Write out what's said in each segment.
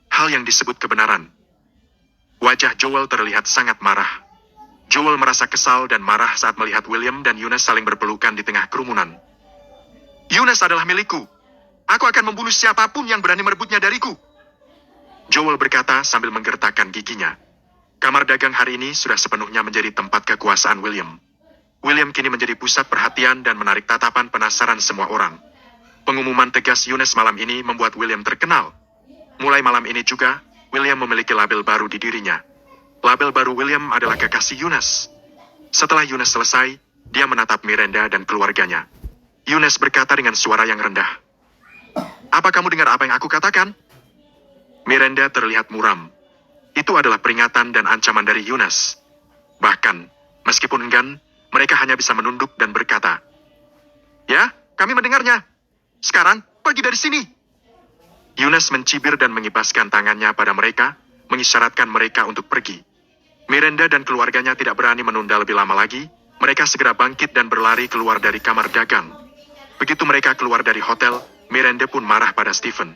hal yang disebut kebenaran. Wajah Joel terlihat sangat marah. Joel merasa kesal dan marah saat melihat William dan Eunice saling berpelukan di tengah kerumunan. Eunice adalah milikku. Aku akan membunuh siapapun yang berani merebutnya dariku. Joel berkata sambil menggertakkan giginya. Kamar dagang hari ini sudah sepenuhnya menjadi tempat kekuasaan William. William kini menjadi pusat perhatian dan menarik tatapan penasaran semua orang. Pengumuman tegas Eunice malam ini membuat William terkenal. Mulai malam ini juga, William memiliki label baru di dirinya. Label baru William adalah kekasih Eunice. Setelah Eunice selesai, dia menatap Miranda dan keluarganya. Eunice berkata dengan suara yang rendah. Apa kamu dengar apa yang aku katakan? Miranda terlihat muram. Itu adalah peringatan dan ancaman dari Eunice. Bahkan, meskipun enggan, mereka hanya bisa menunduk dan berkata, "Ya, kami mendengarnya. Sekarang, pergi dari sini." Eunice mencibir dan mengibaskan tangannya pada mereka, mengisyaratkan mereka untuk pergi. Miranda dan keluarganya tidak berani menunda lebih lama lagi. Mereka segera bangkit dan berlari keluar dari kamar dagang. Begitu mereka keluar dari hotel, Miranda pun marah pada Stephen.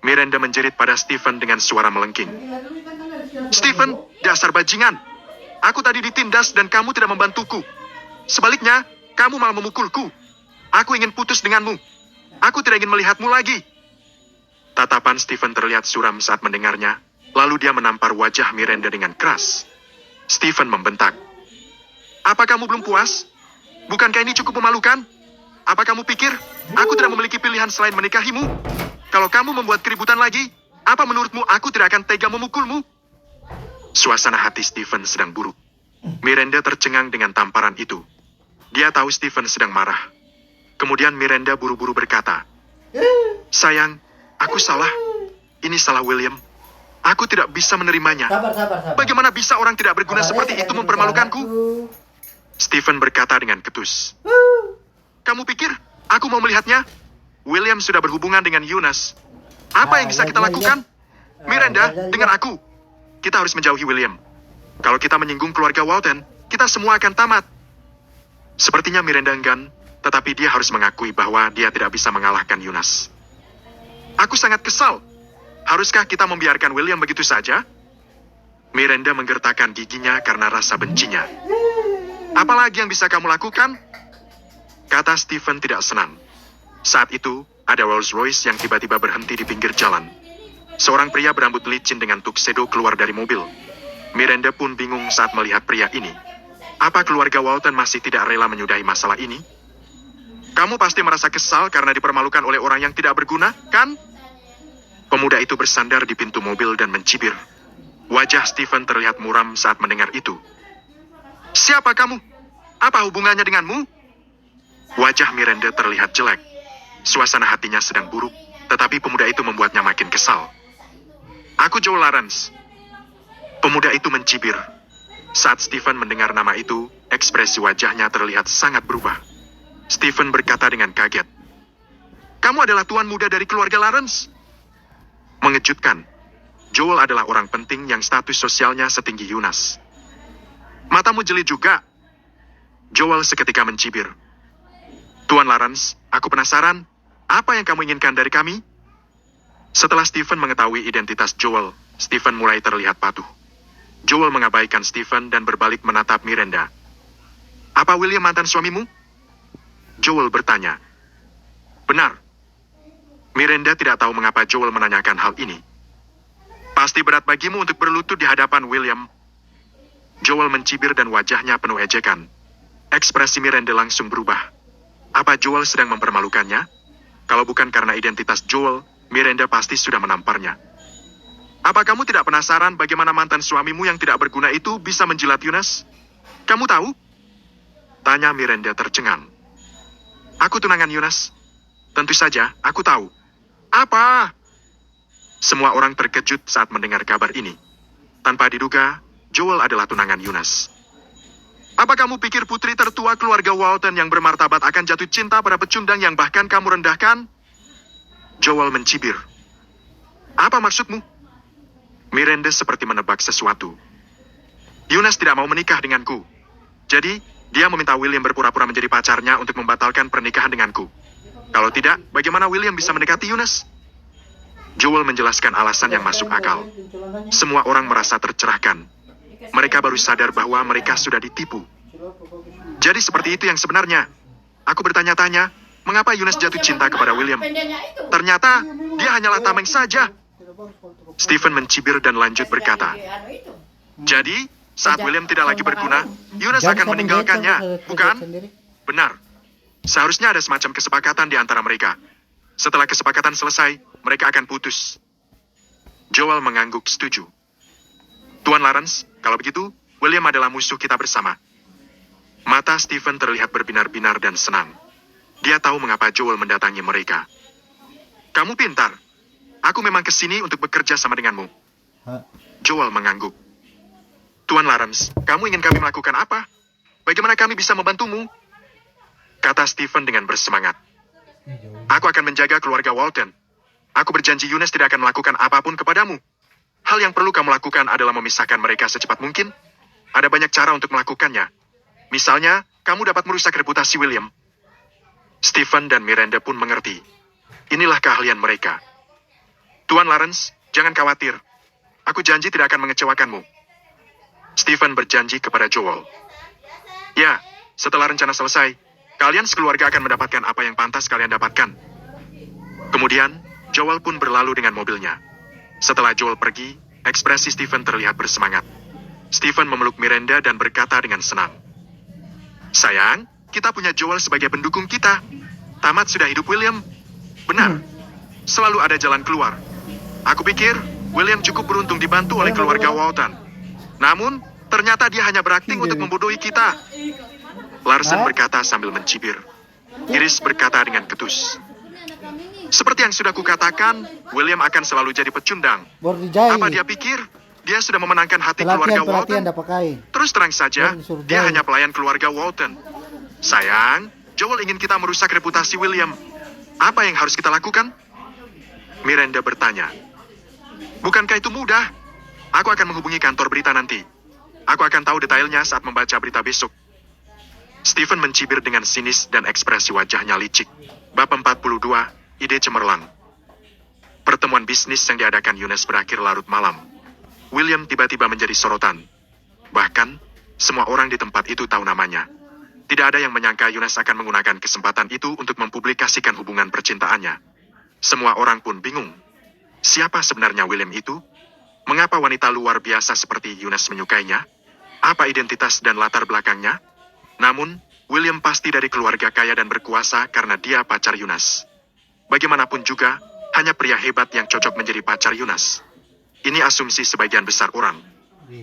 Miranda menjerit pada Stephen dengan suara melengking. "Stephen, dasar bajingan! Aku tadi ditindas dan kamu tidak membantuku. Sebaliknya, kamu malah memukulku. Aku ingin putus denganmu. Aku tidak ingin melihatmu lagi." Tatapan Stephen terlihat suram saat mendengarnya, lalu dia menampar wajah Miranda dengan keras. Stephen membentak. "Apa kamu belum puas? Bukankah ini cukup memalukan? Apa kamu pikir aku tidak memiliki pilihan selain menikahimu? Kalau kamu membuat keributan lagi, apa menurutmu aku tidak akan tega memukulmu?" Suasana hati Stephen sedang buruk. Miranda tercengang dengan tamparan itu. Dia tahu Stephen sedang marah. Kemudian Miranda buru-buru berkata, "Sayang, aku salah. Ini salah William. Aku tidak bisa menerimanya. Sabar. Bagaimana bisa orang tidak berguna seperti itu mempermalukanku?" Stephen berkata dengan ketus. "Kamu pikir aku mau melihatnya? William sudah berhubungan dengan Eunice. Apa yang bisa kita lakukan? Miranda, dengar aku. Kita harus menjauhi William. Kalau kita menyinggung keluarga Walton, kita semua akan tamat." Sepertinya Miranda enggan, tetapi dia harus mengakui bahwa dia tidak bisa mengalahkan Eunice. "Aku sangat kesal. Haruskah kita membiarkan William begitu saja?" Miranda menggertakkan giginya karena rasa bencinya. "Apalagi yang bisa kamu lakukan?" kata Stephen tidak senang. Saat itu, ada Rolls Royce yang tiba-tiba berhenti di pinggir jalan. Seorang pria berambut licin dengan tuxedo keluar dari mobil. Miranda pun bingung saat melihat pria ini. Apa keluarga Walton masih tidak rela menyudahi masalah ini? "Kamu pasti merasa kesal karena dipermalukan oleh orang yang tidak berguna, kan?" Pemuda itu bersandar di pintu mobil dan mencibir. Wajah Stephen terlihat muram saat mendengar itu. "Siapa kamu? Apa hubungannya denganmu?" Wajah Miranda terlihat jelek. Suasana hatinya sedang buruk, tetapi pemuda itu membuatnya makin kesal. "Aku Joel Lawrence." Pemuda itu mencibir. Saat Stephen mendengar nama itu, ekspresi wajahnya terlihat sangat berubah. Stephen berkata dengan kaget, "Kamu adalah tuan muda dari keluarga Lawrence?" Mengejutkan, Joel adalah orang penting yang status sosialnya setinggi Eunice. "Matamu jeli juga." Joel seketika mencibir. "Tuan Lawrence, aku penasaran, apa yang kamu inginkan dari kami?" Setelah Stephen mengetahui identitas Joel, Stephen mulai terlihat patuh. Joel mengabaikan Stephen dan berbalik menatap Miranda. "Apa William mantan suamimu?" Joel bertanya. "Benar." Miranda tidak tahu mengapa Joel menanyakan hal ini. "Pasti berat bagimu untuk berlutut di hadapan William." Joel mencibir dan wajahnya penuh ejekan. Ekspresi Miranda langsung berubah. Apa Joel sedang mempermalukannya? Kalau bukan karena identitas Joel, Miranda pasti sudah menamparnya. "Apa kamu tidak penasaran bagaimana mantan suamimu yang tidak berguna itu bisa menjilat Eunice? Kamu tahu?" tanya Miranda tercengang. "Aku tunangan Eunice. Tentu saja, aku tahu." "Apa?" Semua orang terkejut saat mendengar kabar ini. Tanpa diduga, Joel adalah tunangan Eunice. "Apa kamu pikir putri tertua keluarga Walton yang bermartabat akan jatuh cinta pada pecundang yang bahkan kamu rendahkan?" Joel mencibir. "Apa maksudmu?" Miranda seperti menebak sesuatu. "Eunice tidak mau menikah denganku. Jadi, dia meminta William berpura-pura menjadi pacarnya untuk membatalkan pernikahan denganku. Kalau tidak, bagaimana William bisa mendekati Eunice?" Joel menjelaskan alasan yang masuk akal. Semua orang merasa tercerahkan. Mereka baru sadar bahwa mereka sudah ditipu. Jadi seperti itu yang sebenarnya. Aku bertanya-tanya, mengapa Yunus jatuh cinta kepada William? Ternyata, dia hanyalah tameng saja. Stephen mencibir dan lanjut berkata, jadi, saat William tidak lagi berguna, Yunus akan meninggalkannya, bukan? Benar. Seharusnya ada semacam kesepakatan di antara mereka. Setelah kesepakatan selesai, mereka akan putus. Joel mengangguk setuju. Tuan Lawrence, kalau begitu, William adalah musuh kita bersama. Mata Stephen terlihat berbinar-binar dan senang. Dia tahu mengapa Joel mendatangi mereka. Kamu pintar. Aku memang kesini untuk bekerja sama denganmu. Joel mengangguk. Tuan Lawrence, kamu ingin kami melakukan apa? Bagaimana kami bisa membantumu? Kata Stephen dengan bersemangat. Aku akan menjaga keluarga Walton. Aku berjanji Yunus tidak akan melakukan apapun kepadamu. Hal yang perlu kamu lakukan adalah memisahkan mereka secepat mungkin. Ada banyak cara untuk melakukannya. Misalnya, kamu dapat merusak reputasi William. Stephen dan Miranda pun mengerti. Inilah keahlian mereka. Tuan Lawrence, jangan khawatir. Aku janji tidak akan mengecewakanmu. Stephen berjanji kepada Joel. Ya, setelah rencana selesai, kalian sekeluarga akan mendapatkan apa yang pantas kalian dapatkan. Kemudian, Joel pun berlalu dengan mobilnya. Setelah Joel pergi, ekspresi Stephen terlihat bersemangat. Stephen memeluk Miranda dan berkata dengan senang. Sayang, kita punya Joel sebagai pendukung kita. Tamat sudah hidup William. Benar, selalu ada jalan keluar. Aku pikir, William cukup beruntung dibantu oleh keluarga Walton. Namun, ternyata dia hanya berakting untuk membodohi kita. Larsen berkata sambil mencibir. Iris berkata dengan ketus. Seperti yang sudah kukatakan, William akan selalu jadi pecundang. Apa dia pikir? Dia sudah memenangkan hati keluarga Walton. Terus terang saja, dia hanya pelayan keluarga Walton. Sayang, Joel ingin kita merusak reputasi William. Apa yang harus kita lakukan? Miranda bertanya. Bukankah itu mudah? Aku akan menghubungi kantor berita nanti. Aku akan tahu detailnya saat membaca berita besok. Stephen mencibir dengan sinis dan ekspresi wajahnya licik. Bab 42, ide cemerlang. Pertemuan bisnis yang diadakan Yunus berakhir larut malam. William tiba-tiba menjadi sorotan. Bahkan, semua orang di tempat itu tahu namanya. Tidak ada yang menyangka Yunus akan menggunakan kesempatan itu untuk mempublikasikan hubungan percintaannya. Semua orang pun bingung. Siapa sebenarnya William itu? Mengapa wanita luar biasa seperti Yunus menyukainya? Apa identitas dan latar belakangnya? Namun, William pasti dari keluarga kaya dan berkuasa karena dia pacar Yunus. Bagaimanapun juga, hanya pria hebat yang cocok menjadi pacar Yunus. Ini asumsi sebagian besar orang.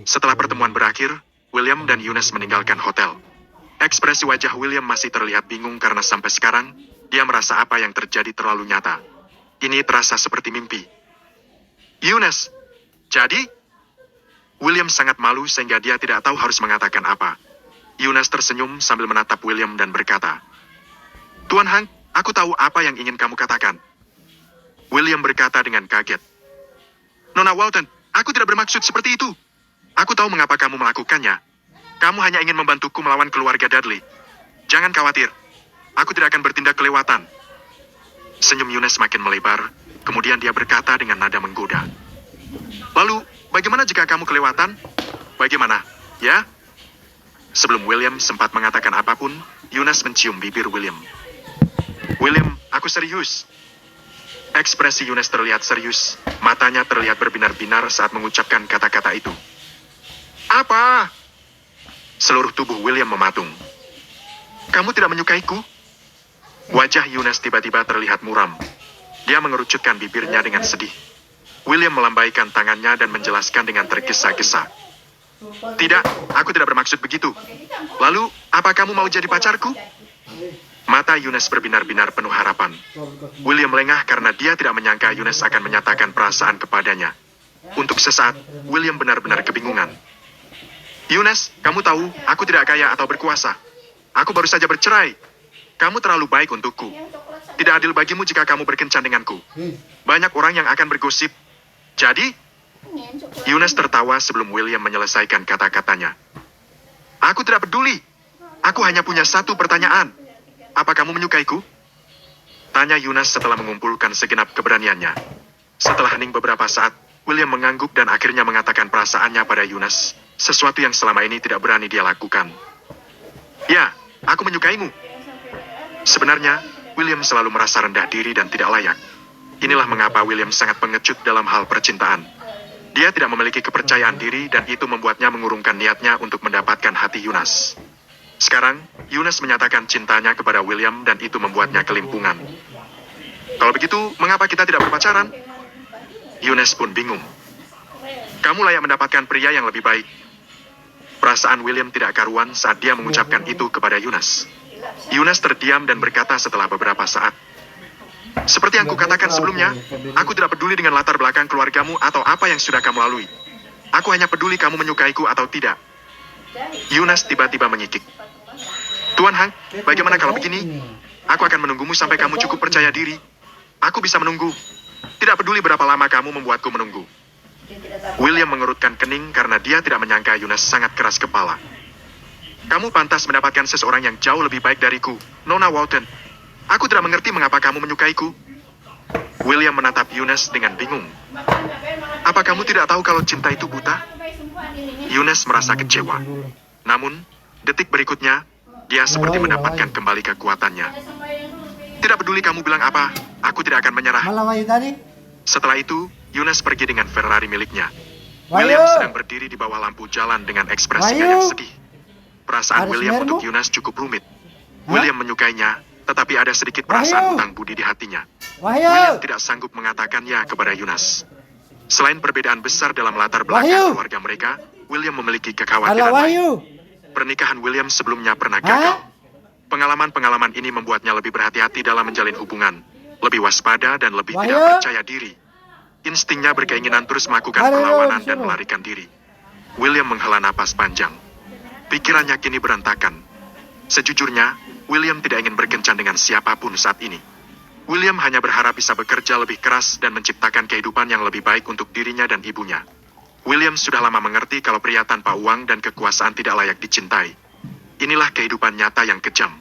Setelah pertemuan berakhir, William dan Yunus meninggalkan hotel. Ekspresi wajah William masih terlihat bingung karena sampai sekarang, dia merasa apa yang terjadi terlalu nyata. Ini terasa seperti mimpi. Yunus, jadi? William sangat malu sehingga dia tidak tahu harus mengatakan apa. Yunus tersenyum sambil menatap William dan berkata, Tuan Hank, aku tahu apa yang ingin kamu katakan. William berkata dengan kaget. Nona Walton, aku tidak bermaksud seperti itu. Aku tahu mengapa kamu melakukannya. Kamu hanya ingin membantuku melawan keluarga Dudley. Jangan khawatir. Aku tidak akan bertindak kelewatan. Senyum Yunus makin melebar, kemudian dia berkata dengan nada menggoda. Lalu, bagaimana jika kamu kelewatan? Bagaimana, ya? Sebelum William sempat mengatakan apapun, Yunus mencium bibir William. William, aku serius. Ekspresi Yunus terlihat serius, matanya terlihat berbinar-binar saat mengucapkan kata-kata itu. Apa? Seluruh tubuh William mematung. Kamu tidak menyukaiku? Wajah Yunus tiba-tiba terlihat muram. Dia mengerucutkan bibirnya dengan sedih. William melambaikan tangannya dan menjelaskan dengan tergesa-gesa. Tidak, aku tidak bermaksud begitu. Lalu, apa kamu mau jadi pacarku? Mata Yunus berbinar-binar penuh harapan. William lengah karena dia tidak menyangka Yunus akan menyatakan perasaan kepadanya. Untuk sesaat, William benar-benar kebingungan. Yunus, kamu tahu, aku tidak kaya atau berkuasa. Aku baru saja bercerai. Kamu terlalu baik untukku. Tidak adil bagimu jika kamu berkencan denganku. Banyak orang yang akan bergosip. Jadi, Yunus tertawa sebelum William menyelesaikan kata-katanya. Aku tidak peduli. Aku hanya punya satu pertanyaan. Apa kamu menyukaiku? Tanya Yunus setelah mengumpulkan segenap keberaniannya. Setelah hening beberapa saat, William mengangguk dan akhirnya mengatakan perasaannya pada Yunus, sesuatu yang selama ini tidak berani dia lakukan. Ya, aku menyukaimu. Sebenarnya, William selalu merasa rendah diri dan tidak layak. Inilah mengapa William sangat pengecut dalam hal percintaan. Dia tidak memiliki kepercayaan diri dan itu membuatnya mengurungkan niatnya untuk mendapatkan hati Yunus. Sekarang, Yunus menyatakan cintanya kepada William dan itu membuatnya kelimpungan. Kalau begitu, mengapa kita tidak berpacaran? Yunus pun bingung. Kamu layak mendapatkan pria yang lebih baik. Perasaan William tidak karuan saat dia mengucapkan itu kepada Yunus. Yunus terdiam dan berkata setelah beberapa saat. Seperti yang kukatakan sebelumnya, aku tidak peduli dengan latar belakang keluargamu atau apa yang sudah kamu lalui. Aku hanya peduli kamu menyukaiku atau tidak. Yunus tiba-tiba menyikik. Tuan Hang, bagaimana kalau begini? Aku akan menunggumu sampai kamu cukup percaya diri. Aku bisa menunggu. Tidak peduli berapa lama kamu membuatku menunggu. William mengerutkan kening karena dia tidak menyangka Yunus sangat keras kepala. Kamu pantas mendapatkan seseorang yang jauh lebih baik dariku, Nona Walton. Aku tidak mengerti mengapa kamu menyukaiku. William menatap Yunus dengan bingung. Apa kamu tidak tahu kalau cinta itu buta? Yunus merasa kecewa. Namun, detik berikutnya, dia seperti mendapatkan kembali kekuatannya. Tidak peduli kamu bilang apa, aku tidak akan menyerah. Setelah itu, Yunus pergi dengan Ferrari miliknya. William sedang berdiri di bawah lampu jalan dengan ekspresinya yang sedih. Perasaan William untuk Yunus cukup rumit. William menyukainya, tetapi ada sedikit perasaan hutang budi di hatinya. William tidak sanggup mengatakannya kepada Yunus. Selain perbedaan besar dalam latar belakang keluarga mereka, William memiliki kekhawatiran lain. Pernikahan William sebelumnya pernah gagal. Pengalaman-pengalaman ini membuatnya lebih berhati-hati dalam menjalin hubungan, lebih waspada dan lebih tidak percaya diri. Instingnya berkeinginan terus melakukan perlawanan dan melarikan diri. William menghela napas panjang. Pikirannya kini berantakan. Sejujurnya, William tidak ingin berkencan dengan siapapun saat ini. William hanya berharap bisa bekerja lebih keras dan menciptakan kehidupan yang lebih baik untuk dirinya dan ibunya. William sudah lama mengerti kalau pria tanpa uang dan kekuasaan tidak layak dicintai. Inilah kehidupan nyata yang kejam.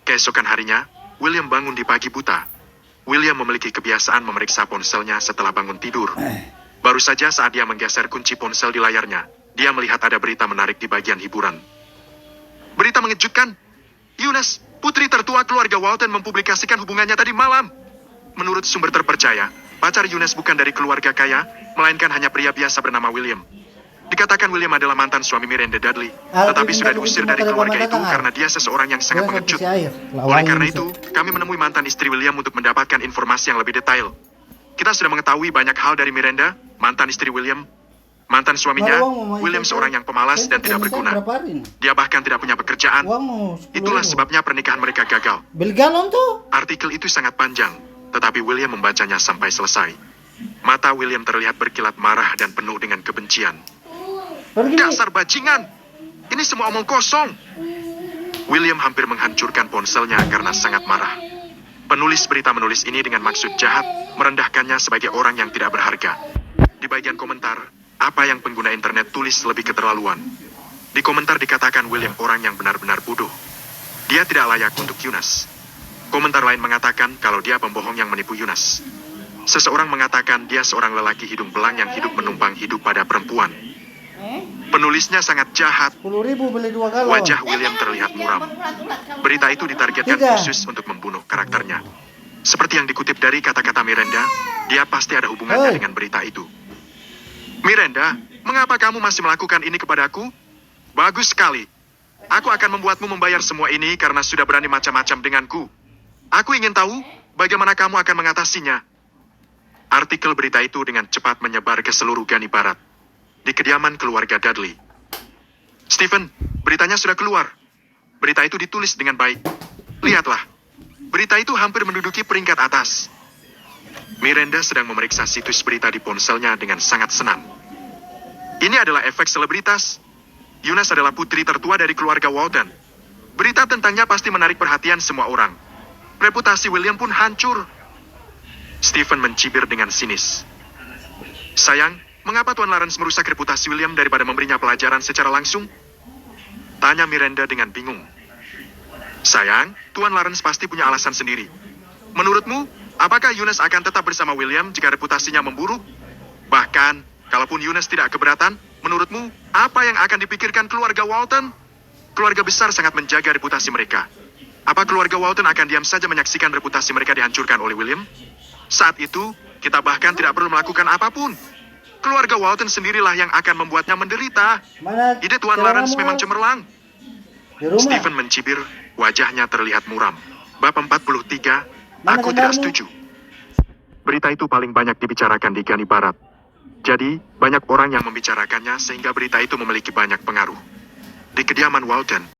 Keesokan harinya, William bangun di pagi buta. William memiliki kebiasaan memeriksa ponselnya setelah bangun tidur. Baru saja saat dia menggeser kunci ponsel di layarnya, dia melihat ada berita menarik di bagian hiburan. Berita mengejutkan. Yunus, putri tertua keluarga Walton mempublikasikan hubungannya tadi malam. Menurut sumber terpercaya, pacar Yunus bukan dari keluarga kaya, melainkan hanya pria biasa bernama William. Dikatakan William adalah mantan suami Miranda Dudley, tetapi sudah diusir dari keluarga itu karena dia seseorang yang sangat pengecut. Oleh karena itu, kami menemui mantan istri William untuk mendapatkan informasi yang lebih detail. Kita sudah mengetahui banyak hal dari Miranda, mantan istri William. Mantan suaminya, William seorang yang pemalas dan tidak berguna. Dia bahkan tidak punya pekerjaan. Itulah sebabnya pernikahan mereka gagal. Artikel itu sangat panjang, tetapi William membacanya sampai selesai. Mata William terlihat berkilat marah dan penuh dengan kebencian. Dasar bajingan! Ini semua omong kosong! William hampir menghancurkan ponselnya karena sangat marah. Penulis berita menulis ini dengan maksud jahat, merendahkannya sebagai orang yang tidak berharga. Di bagian komentar, apa yang pengguna internet tulis lebih keterlaluan. Di komentar dikatakan William orang yang benar-benar bodoh. Dia tidak layak untuk Yunus. Komentar lain mengatakan kalau dia pembohong yang menipu Yunus. Seseorang mengatakan dia seorang lelaki hidung belang yang hidup menumpang hidup pada perempuan. Penulisnya sangat jahat. Wajah William terlihat muram. Berita itu ditargetkan khusus untuk membunuh karakternya. Seperti yang dikutip dari kata-kata Miranda, dia pasti ada hubungannya dengan berita itu. Miranda, mengapa kamu masih melakukan ini kepadaku? Bagus sekali. Aku akan membuatmu membayar semua ini karena sudah berani macam-macam denganku. Aku ingin tahu bagaimana kamu akan mengatasinya. Artikel berita itu dengan cepat menyebar ke seluruh Gani Barat. Di kediaman keluarga Dudley. Stephen, beritanya sudah keluar. Berita itu ditulis dengan baik. Lihatlah, berita itu hampir menduduki peringkat atas. Miranda sedang memeriksa situs berita di ponselnya dengan sangat senang. Ini adalah efek selebritas. Yunus adalah putri tertua dari keluarga Walton. Berita tentangnya pasti menarik perhatian semua orang. Reputasi William pun hancur. Stephen mencibir dengan sinis. Sayang, mengapa Tuan Lawrence merusak reputasi William daripada memberinya pelajaran secara langsung? Tanya Miranda dengan bingung. Sayang, Tuan Lawrence pasti punya alasan sendiri. Menurutmu, Apakah Eunice akan tetap bersama William jika reputasinya memburuk? Bahkan, kalaupun Eunice tidak keberatan, menurutmu, apa yang akan dipikirkan keluarga Walton? Keluarga besar sangat menjaga reputasi mereka. Apa keluarga Walton akan diam saja menyaksikan reputasi mereka dihancurkan oleh William? Saat itu, kita bahkan tidak perlu melakukan apapun. Keluarga Walton sendirilah yang akan membuatnya menderita. Mana Ide Tuan cara Lawrence kamu memang cemerlang. di rumah? Stephen mencibir, wajahnya terlihat muram. Bab 43, Mana aku tidak saudaramu? setuju. Berita itu paling banyak dibicarakan di Gani Barat. Jadi, banyak orang yang membicarakannya sehingga berita itu memiliki banyak pengaruh. Di kediaman Walton,